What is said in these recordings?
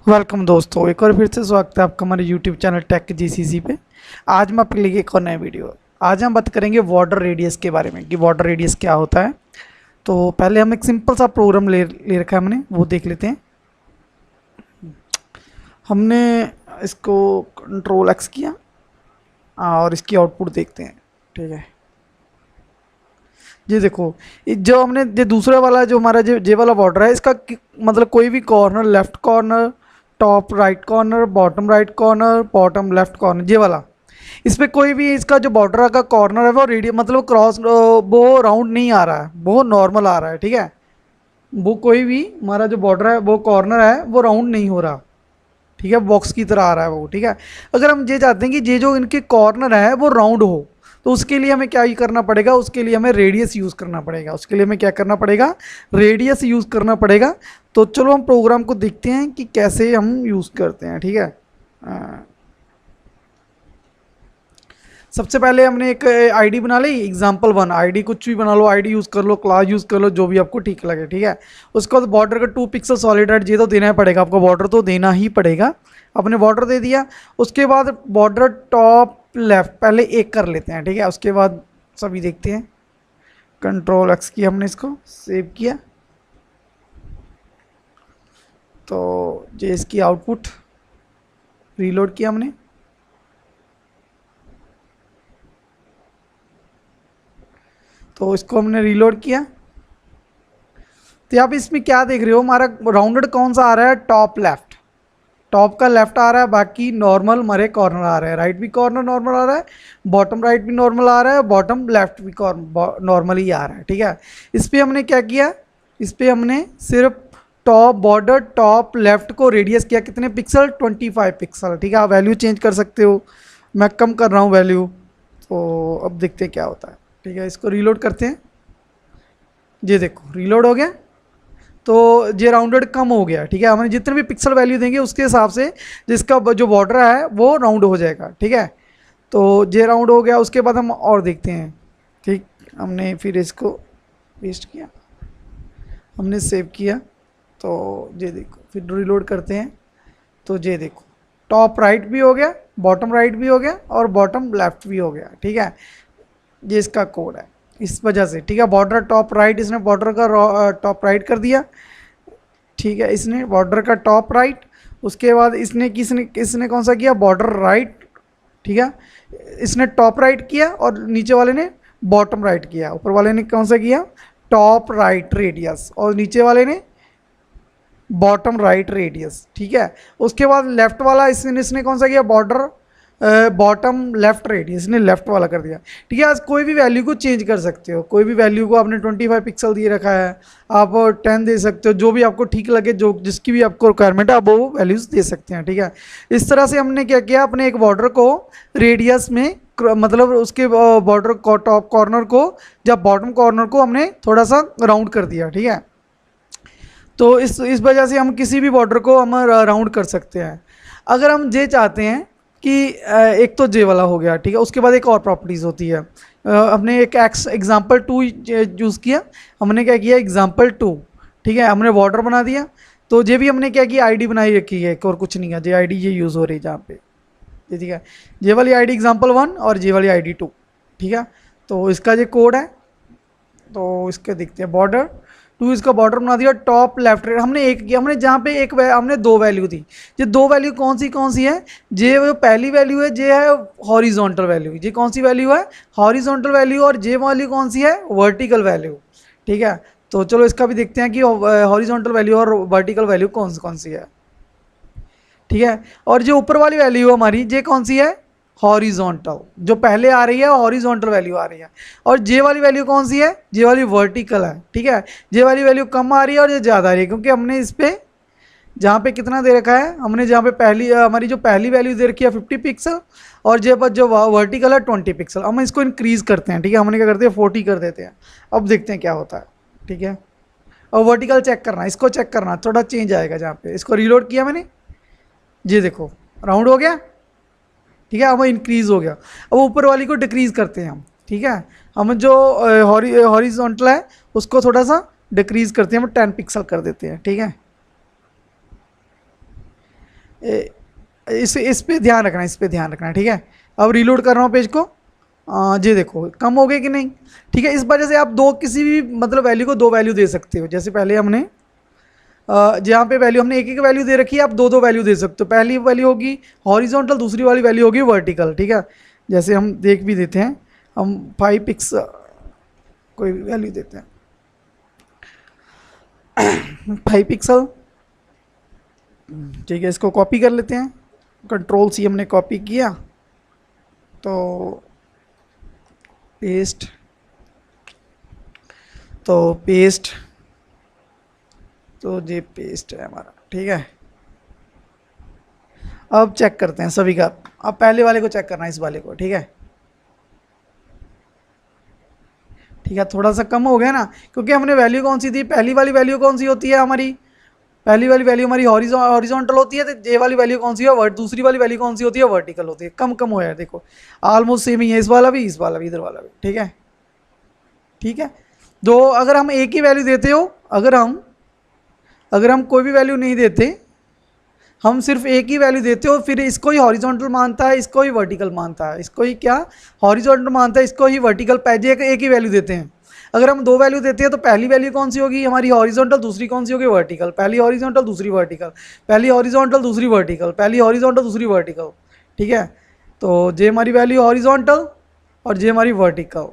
Welcome दोस्तों, एक और फिर से स्वागत है आपका हमारे यूट्यूब चैनल टेक जीसीसी पे। आज मैं आपके लिए एक और नया वीडियो। आज हम बात करेंगे बॉर्डर रेडियस के बारे में कि बॉर्डर रेडियस क्या होता है। तो पहले हम एक सिंपल सा प्रोग्राम ले रखा है हमने, वो देख लेते हैं। हमने इसको कंट्रोल एक्स किया और इसकी आउटपुट देखते हैं। ठीक है, ये देखो, जो हमने ये दूसरा वाला जो हमारा जे वाला बॉर्डर है, इसका मतलब कोई भी corner, left corner, top right corner, bottom right corner, bottom left corner, ये वाला, इस पर कोई भी इसका जो बॉर्डर का कॉर्नर है वो रेडियस मतलब क्रॉस वो राउंड नहीं आ रहा है, वो नॉर्मल आ रहा है। ठीक है, वो कोई भी हमारा जो बॉर्डर है वो कॉर्नर है वो राउंड नहीं हो रहा। ठीक है, बॉक्स की तरह आ रहा है वो। ठीक है, अगर हम ये चाहते हैं कि ये जो इनके कॉर्नर है वो राउंड हो, तो उसके लिए हमें क्या ही करना पड़ेगा, उसके लिए हमें रेडियस यूज़ करना पड़ेगा। उसके लिए हमें क्या करना पड़ेगा, रेडियस यूज़ करना पड़ेगा। तो चलो हम प्रोग्राम को देखते हैं कि कैसे हम यूज़ करते हैं। ठीक है, सबसे पहले हमने एक आईडी बना ली, एग्जाम्पल1 आईडी, कुछ भी बना लो, आईडी यूज़ कर लो, क्लास यूज़ कर लो, जो भी आपको ठीक लगे। ठीक है, उसके बाद बॉर्डर का 2 पिक्सल सॉलिड राइट, ये तो देना ही पड़ेगा आपको, बॉर्डर तो देना ही पड़ेगा। अपने बॉर्डर दे दिया, उसके बाद बॉर्डर टॉप लेफ्ट पहले एक कर लेते हैं। ठीक है, उसके बाद सभी देखते हैं। कंट्रोल एक्स की हमने इसको सेव किया, तो ये इसकी आउटपुट रीलोड किया हमने। तो इसको हमने रीलोड किया, तो आप इसमें क्या देख रहे हो, हमारा राउंडेड कौन सा आ रहा है, टॉप लेफ्ट, टॉप का लेफ्ट आ रहा है, बाकी नॉर्मल हमारे कॉर्नर आ रहे हैं। राइट भी कॉर्नर नॉर्मल आ रहा है, बॉटम राइट भी नॉर्मल आ रहा है, बॉटम लेफ्ट भी नॉर्मल ही आ रहा है। ठीक है, इस पर हमने क्या किया, इस पर हमने सिर्फ टॉप बॉर्डर टॉप लेफ्ट को रेडियस किया, कितने पिक्सल, 25 पिक्सल। ठीक है, आप वैल्यू चेंज कर सकते हो, मैं कम कर रहा हूँ वैल्यू। तो अब देखते हैं क्या होता है। ठीक है, इसको रीलोड करते हैं, ये देखो रीलोड हो गया, तो ये राउंडेड कम हो गया। ठीक है, हमें जितने भी पिक्सल वैल्यू देंगे उसके हिसाब से जिसका जो बॉर्डर है वो राउंड हो जाएगा। ठीक है, तो ये राउंड हो गया, उसके बाद हम और देखते हैं। ठीक, हमने फिर इसको पेस्ट किया, हमने सेव किया, तो ये देखो फिर रिलोड करते हैं, तो ये देखो टॉप राइट भी हो गया, बॉटम राइट भी हो गया और बॉटम लेफ्ट भी हो गया। ठीक है, ये इसका कोड है इस वजह से। ठीक है, बॉर्डर टॉप राइट, इसने बॉर्डर का टॉप राइट कर दिया। ठीक है, इसने बॉर्डर का टॉप राइट, उसके बाद इसने कौन सा किया, बॉर्डर राइट। ठीक है, इसने टॉप राइट किया और नीचे वाले ने बॉटम राइट किया, ऊपर वाले ने कौन सा किया, टॉप राइट रेडियस, और नीचे वाले ने बॉटम राइट रेडियस। ठीक है, उसके बाद लेफ्ट वाला इसने कौन सा किया, बॉर्डर बॉटम लेफ्ट रेडियस, इसने लेफ्ट वाला कर दिया। ठीक है, आज कोई भी वैल्यू को चेंज कर सकते हो, कोई भी वैल्यू को आपने 25 पिक्सल दिए रखा है, आप 10 दे सकते हो, जो भी आपको ठीक लगे, जो जिसकी भी आपको रिक्वायरमेंट है आप वो वैल्यूज़ दे सकते हैं। ठीक है, इस तरह से हमने क्या किया, अपने एक बॉर्डर को रेडियस में मतलब उसके बॉर्डर को टॉप कॉर्नर को या बॉटम कॉर्नर को हमने थोड़ा सा राउंड कर दिया। ठीक है, तो इस वजह से हम किसी भी बॉर्डर को हम राउंड कर सकते हैं। अगर हम ये चाहते हैं कि एक तो जे वाला हो गया। ठीक है, उसके बाद एक और प्रॉपर्टीज़ होती है, हमने एक एग्जाम्पल2 यूज़ किया, हमने क्या किया, एग्जाम्पल2। ठीक है, हमने बॉर्डर बना दिया, तो ये भी हमने क्या किया, आईडी बनाई रखी है, और कुछ नहीं है, जे आईडी ये यूज़ हो रही है जहाँ पे। ठीक है, ये वाली आईडी एग्जाम्पल1 और ये वाली आईडी 2। ठीक है, तो इसका ये कोड है, तो इसके देखते हैं। बॉर्डर 2, इसका बॉर्डर बना दिया, टॉप लेफ्ट राइट हमने एक किया, हमने जहाँ पे एक हमने 2 वैल्यू दी। ये 2 वैल्यू कौन सी है, ये वो पहली वैल्यू है, ये है हॉरिजॉन्टल वैल्यू। ये कौन सी वैल्यू है, हॉरिजॉन्टल वैल्यू, और ये वाली कौन सी है, वर्टिकल वैल्यू। ठीक है, तो चलो इसका भी देखते हैं कि हॉरिजॉन्टल वैल्यू और वर्टिकल वैल्यू कौन सी है। ठीक है, और जो ऊपर वाली वैल्यू है हमारी, ये कौन सी है, हॉरिजॉन्टल, जो पहले आ रही है हॉरिजॉन्टल वैल्यू आ रही है, और जे वाली वैल्यू कौन सी है, जे वाली वर्टिकल है। ठीक है, जे वाली वैल्यू कम आ रही है और ये ज़्यादा आ रही है, क्योंकि हमने इस पर जहाँ पे कितना दे रखा है, हमने जहाँ पे हमारी जो पहली वैल्यू दे रखी है 50 पिक्सल, और जे पर जो वर्टिकल है 20 पिक्सल। हम इसको इंक्रीज़ करते हैं। ठीक है, हमने क्या करते हैं, 40 कर देते हैं। अब देखते हैं क्या होता है। ठीक है, और वर्टिकल चेक करना, इसको चेक करना, थोड़ा चेंज आएगा जहाँ पे। इसको रीलोड किया मैंने, ये देखो राउंड हो गया। ठीक है, अब इंक्रीज़ हो गया, अब ऊपर वाली को डिक्रीज़ करते हैं हम। ठीक है, हम जो हॉरिजॉन्टल है उसको थोड़ा सा डिक्रीज़ करते हैं, हम 10 पिक्सल कर देते हैं। ठीक है, इस पे ध्यान रखना है, इस पे ध्यान रखना है, ठीक है। अब रीलोड कर रहा हूँ पेज को, जी देखो कम हो गए कि नहीं, ठीक है। इस वजह से आप दो किसी भी मतलब वैल्यू को दो वैल्यू दे सकते हो। जैसे पहले हमने जहाँ पे वैल्यू हमने एक एक वैल्यू दे रखी है, आप दो दो वैल्यू दे सकते हो। पहली वैल्यू होगी हॉरिजॉन्टल, दूसरी वाली वैल्यू होगी वर्टिकल, ठीक है। जैसे हम देख भी देते हैं, हम 5 पिक्स कोई भी वैल्यू देते हैं 5 पिक्सल, ठीक है। इसको कॉपी कर लेते हैं, कंट्रोल सी हमने कॉपी किया, तो पेस्ट, तो ये पेस्ट है हमारा, ठीक है। अब चेक करते हैं सभी का। अब पहले वाले को चेक करना है, इस वाले को, ठीक है। ठीक है, थोड़ा सा कम हो गया ना, क्योंकि हमने वैल्यू कौन सी थी, पहली वाली वैल्यू कौन सी होती है हमारी, पहली वाली वैल्यू हमारी हॉरिजॉन्टल होती है, तो ये वाली वैल्यू कौन सी है, दूसरी वाली वैल्यू कौन सी होती है, वर्टिकल होती है। कम कम हो है, देखो ऑलमोस्ट सेम ही है, इस वाला भी, इस वाला भी, इधर वाला भी, ठीक है। ठीक है, तो अगर हम एक ही वैल्यू देते हो, अगर हम कोई भी वैल्यू नहीं देते, हम सिर्फ एक ही वैल्यू देते हो, फिर इसको ही हॉरिजॉन्टल मानता है, इसको ही वर्टिकल मानता है, इसको ही क्या हॉरिजॉन्टल मानता है, इसको ही वर्टिकल, पैजे एक ही वैल्यू देते हैं। अगर हम दो वैल्यू देते हैं तो पहली वैल्यू कौन सी होगी हमारी हॉरिजॉन्टल, दूसरी कौन सी होगी वर्टिकल, पहली हॉरिजॉन्टल दूसरी वर्टिकल, पहली हॉरिजॉन्टल दूसरी वर्टिकल, पहली हॉरिजॉन्टल दूसरी वर्टिकल, ठीक है। तो जे हमारी वैल्यू हॉरिजॉन्टल और जे हमारी वर्टिकल,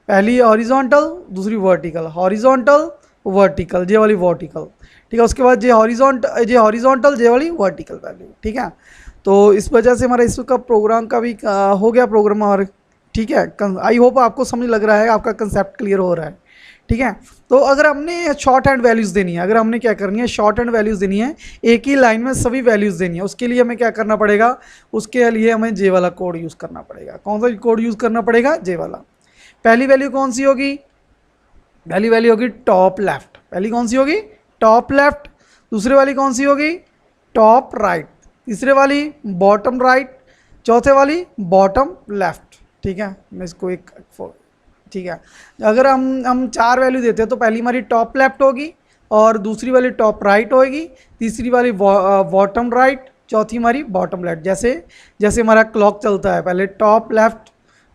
पहली हॉरिजॉन्टल दूसरी वर्टिकल, हॉरिजॉन्टल वर्टिकल, जे वाली वर्टिकल, ठीक है। उसके बाद जे हॉरिजॉन्टल जे वाली वर्टिकल वैल्यू, ठीक है। तो इस वजह से हमारा इसका प्रोग्राम का भी हो गया प्रोग्राम, और ठीक है। आई होप आपको समझ लग रहा है, आपका कंसेप्ट क्लियर हो रहा है, ठीक है। तो अगर हमने शॉर्ट हैंड वैल्यूज़ देनी है, अगर हमने क्या करनी है, शॉर्ट हैंड वैल्यूज़ देनी है, एक ही लाइन में सभी वैल्यूज़ देनी है, उसके लिए हमें क्या करना पड़ेगा, उसके लिए हमें जे वाला कोड यूज़ करना पड़ेगा। कौन सा कोड यूज़ करना पड़ेगा, जे वाला। पहली वैल्यू कौन सी होगी, पहली वैल्यू होगी टॉप लेफ्ट, पहली कौन सी होगी टॉप लेफ्ट, दूसरे वाली कौन सी होगी टॉप राइट, तीसरे वाली बॉटम राइट, चौथे वाली बॉटम लेफ्ट, ठीक है। मैं इसको एक, ठीक है। अगर हम चार वैल्यू देते हैं तो पहली हमारी टॉप लेफ्ट होगी, और दूसरी वाली टॉप राइट होगी, तीसरी वाली बॉटम राइट, चौथी हमारी बॉटम लेफ्ट। जैसे हमारा क्लॉक चलता है, पहले top left,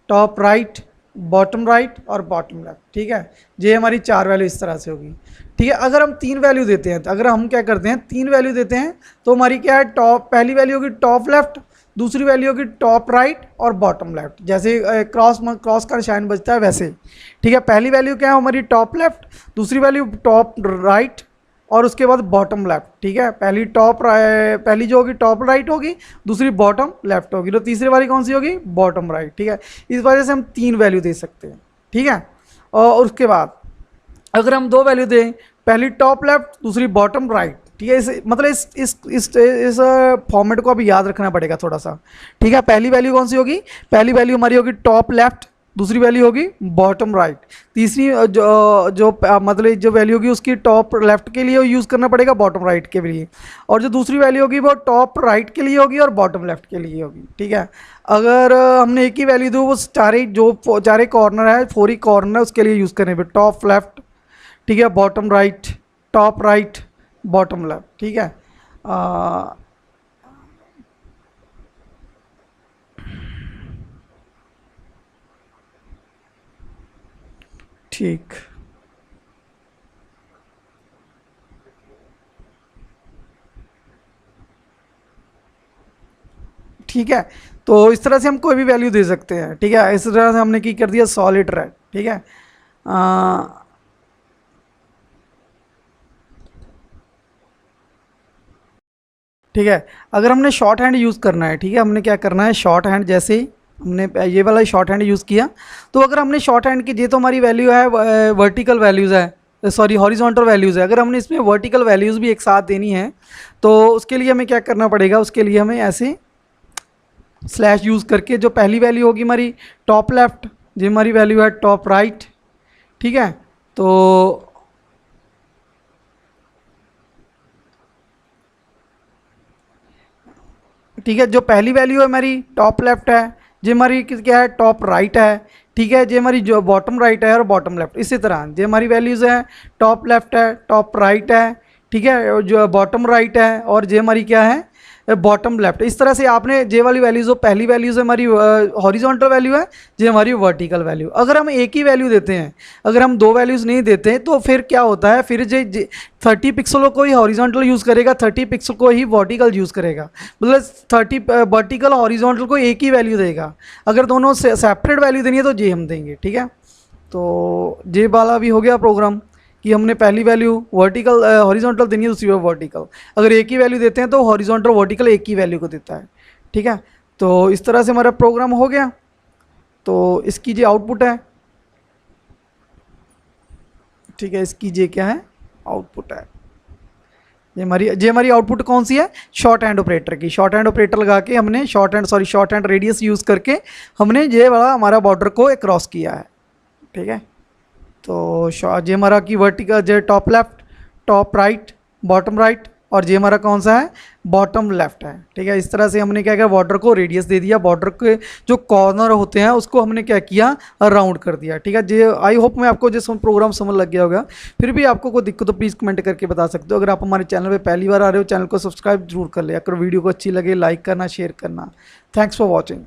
top right, bottom right और बॉटम लेफ्ट, ठीक है। ये हमारी चार वैल्यू इस तरह से होगी, ठीक है। अगर हम तीन वैल्यू देते हैं, तो अगर हम क्या करते हैं, तीन वैल्यू देते हैं तो हमारी क्या है, पहली वैल्यू होगी टॉप लेफ्ट, दूसरी वैल्यू होगी टॉप राइट और बॉटम लेफ्ट, जैसे क्रॉस का निशान बजता है वैसे, ठीक है। पहली वैल्यू क्या है हमारी टॉप लेफ्ट, दूसरी वैल्यू टॉप राइट और उसके बाद बॉटम लेफ्ट, ठीक है। पहली जो होगी टॉप राइट होगी, दूसरी बॉटम लेफ्ट होगी, तो तीसरी वाली कौन सी होगी बॉटम राइट, ठीक है। इस वजह से हम तीन वैल्यू दे सकते हैं, ठीक है। और उसके बाद अगर हम दो वैल्यू दें, पहली टॉप लेफ्ट दूसरी बॉटम राइट, ठीक है। मतलब इस फॉर्मेट को अभी याद रखना पड़ेगा थोड़ा सा, ठीक है। पहली वैल्यू कौन सी होगी, पहली वैल्यू हमारी होगी टॉप लेफ्ट, दूसरी वैल्यू होगी बॉटम राइट, तीसरी मतलब जो वैल्यू होगी उसकी टॉप लेफ्ट के लिए यूज़ करना पड़ेगा, बॉटम राइट के लिए, और जो दूसरी वैल्यू होगी वो टॉप राइट के लिए होगी और बॉटम लेफ्ट के लिए होगी, ठीक है। अगर हमने एक ही वैल्यू दी, वो चारे कॉर्नर है, 4 ही कॉर्नर है, उसके लिए यूज़ करने पे टॉप लेफ्ट, ठीक है, bottom right, top right, bottom left, ठीक है। ठीक, ठीक है। तो इस तरह से हम कोई भी वैल्यू दे सकते हैं, ठीक है। इस तरह से हमने की कर दिया सॉलिड रेड, ठीक है। ठीक है, अगर हमने शॉर्ट हैंड यूज़ करना है, ठीक है, हमने क्या करना है, शॉर्ट हैंड जैसे हमने ये वाला शॉर्ट हैंड यूज़ किया, तो अगर हमने शॉर्ट हैंड की, ये तो हमारी वैल्यू है वर्टिकल वैल्यूज़ है, सॉरी हॉरिजॉन्टल वैल्यूज़ है। अगर हमने इसमें वर्टिकल वैल्यूज़ भी एक साथ देनी है, तो उसके लिए हमें क्या करना पड़ेगा, उसके लिए हमें ऐसे स्लैश यूज़ करके, जो पहली वैल्यू होगी हमारी टॉप लेफ्ट, जो हमारी वैल्यू है टॉप राइट, ठीक है। तो ठीक है, जो पहली वैल्यू है हमारी टॉप लेफ्ट है, जो हमारी क्या है टॉप राइट है, ठीक है। जो हमारी जो बॉटम राइट है और बॉटम लेफ्ट, इसी तरह जो हमारी वैल्यूज़ हैं टॉप लेफ्ट है, टॉप राइट है, ठीक है, जो बॉटम राइट है, और जे हमारी क्या है, बॉटम लेफ्ट। इस तरह से आपने जे वाली वैल्यूज, जो पहली वैल्यूज हमारी हॉरिजॉन्टल वैल्यू है, जे हमारी वर्टिकल वैल्यू। अगर हम एक ही वैल्यू देते हैं, अगर हम दो वैल्यूज़ नहीं देते हैं, तो फिर क्या होता है, फिर जे 30 पिक्सलों को ही हॉरिजॉन्टल यूज़ करेगा, 30 पिक्सल को ही वर्टिकल यूज़ करेगा, मतलब 30 वर्टिकल हॉरिजॉन्टल को एक ही वैल्यू देगा। अगर दोनों सेपरेट वैल्यू देनी है तो जे हम देंगे, ठीक है। तो जे वाला भी हो गया प्रोग्राम कि हमने पहली वैल्यू वर्टिकल हॉरिजॉन्टल देनी है, दूसरी वर्टिकल। अगर एक ही वैल्यू देते हैं तो हॉरिजॉन्टल वर्टिकल एक ही वैल्यू को देता है, ठीक है। तो इस तरह से हमारा प्रोग्राम हो गया। तो इसकी जो आउटपुट है, ठीक है, इसकी जे क्या है, आउटपुट है। ये हमारी आउटपुट कौन सी है, शॉर्ट हैंड ऑपरेटर की। शॉर्ट हैंड ऑपरेटर लगा के हमने शॉर्ट हैंड रेडियस यूज़ करके हमने ये वाला हमारा बॉर्डर को क्रॉस किया है, ठीक है। तो जे हमारा की वर्टिकल, जे top left, top right, bottom right, और जे हमारा कौन सा है, बॉटम लेफ्ट है, ठीक है। इस तरह से हमने क्या किया, बॉर्डर को रेडियस दे दिया, बॉर्डर के जो कॉर्नर होते हैं उसको हमने क्या किया, राउंड कर दिया, ठीक है। जे आई होप मैं आपको जो प्रोग्राम समझ लग गया होगा। फिर भी आपको कोई दिक्कत तो प्लीज़ कमेंट करके बता सकते हो। अगर आप हमारे चैनल पर पहली बार आ रहे हो, चैनल को सब्सक्राइब जरूर कर ले। अगर वीडियो को अच्छी लगे लाइक करना, शेयर करना। Thanks for watching.